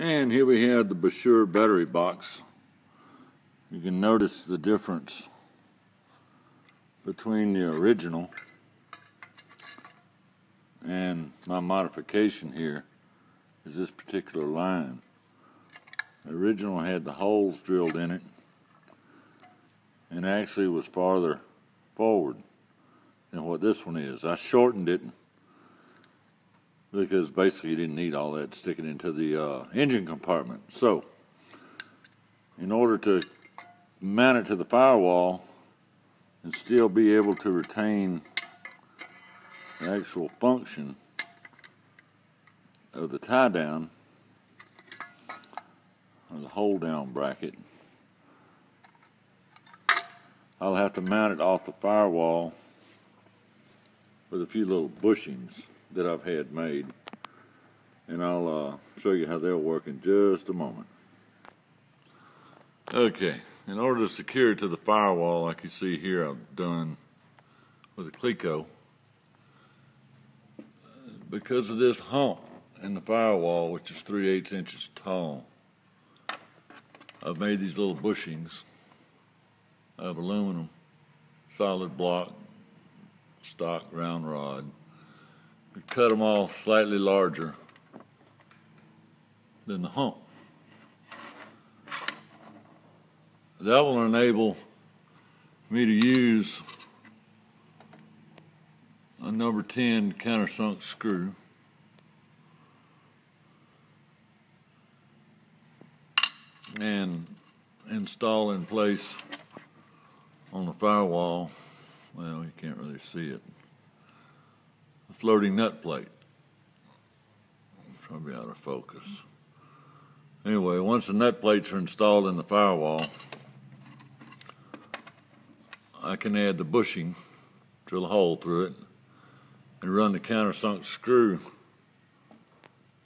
And here we have the Buschur Battery Box. You can notice the difference between the original and my modification here is this particular line. The original had the holes drilled in it and actually was farther forward than what this one is. I shortened it because basically you didn't need all that sticking into the engine compartment. So, in order to mount it to the firewall and still be able to retain the actual function of the tie down or the hold down bracket, I'll have to mount it off the firewall with a few little bushings that I've had made, and I'll show you how they'll work in just a moment. Okay, in order to secure it to the firewall, like you see here, I've done with a Cleco. Because of this hump in the firewall, which is 3/8 inches tall, I've made these little bushings of aluminum, solid block, stock round rod. We cut them off slightly larger than the hump. That will enable me to use a number 10 countersunk screw and install in place on the firewall, well, you can't really see it, a floating nut plate. Probably out of focus. Anyway, once the nut plates are installed in the firewall, I can add the bushing, drill a hole through it, and run the countersunk screw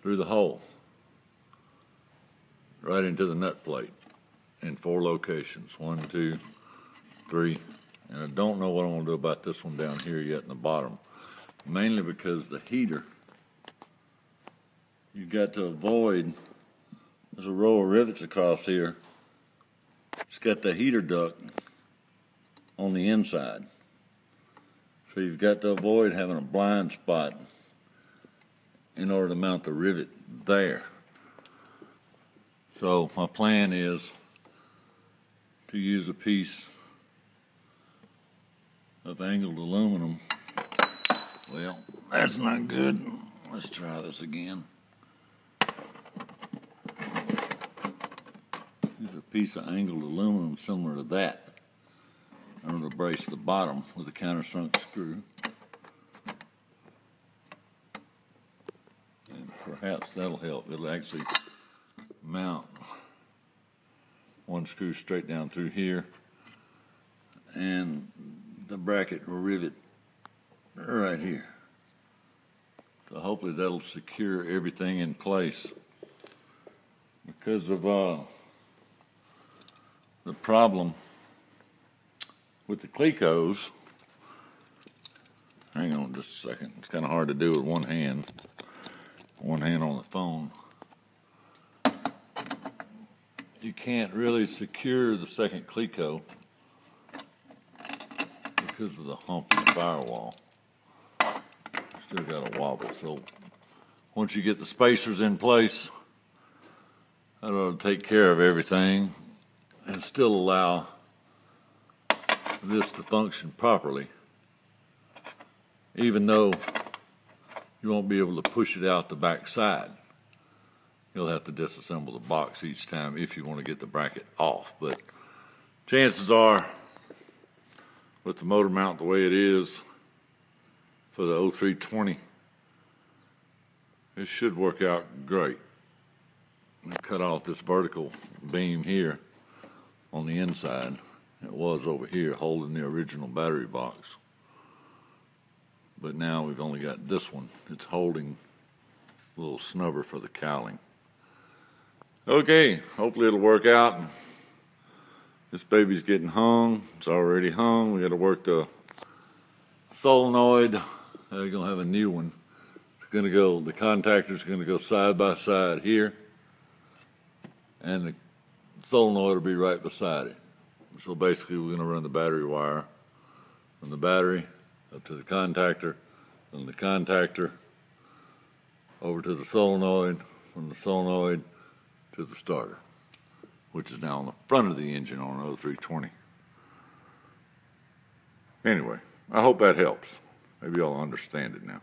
through the hole right into the nut plate in 4 locations. 1, 2, 3, and I don't know what I'm going to do about this one down here yet in the bottom, mainly because the heater, you got to avoid, there's a row of rivets across here. It's got the heater duct on the inside, so you've got to avoid having a blind spot in order to mount the rivet there. So my plan is to use a piece of angled aluminum. Well, that's not good. Let's try this again. Use a piece of angled aluminum similar to that. I'm going to brace the bottom with a countersunk screw. And perhaps that'll help. It'll actually mount one screw straight down through here, and the bracket will rivet right here. So hopefully that'll secure everything in place. Because of the problem with the Clecos, hang on just a second, it's kind of hard to do with one hand on the phone. You can't really secure the second Cleco because of the hump in the firewall. Still got a wobble, so once you get the spacers in place, that ought to take care of everything and still allow this to function properly, even though you won't be able to push it out the back side. You'll have to disassemble the box each time if you want to get the bracket off, but chances are, with the motor mount the way it is for the 0320, it should work out great. I cut off this vertical beam here on the inside. It was over here holding the original battery box, but now we've only got this one. It's holding a little snubber for the cowling. Okay, hopefully it'll work out. This baby's getting hung. It's already hung. We got to work the solenoid. They're gonna have a new one. It's gonna go. The contactor's gonna go side by side here, and the solenoid will be right beside it. So basically we're going to run the battery wire from the battery up to the contactor, from the contactor over to the solenoid, from the solenoid to the starter, which is now on the front of the engine on an 0320. Anyway, I hope that helps. Maybe y'all understand it now.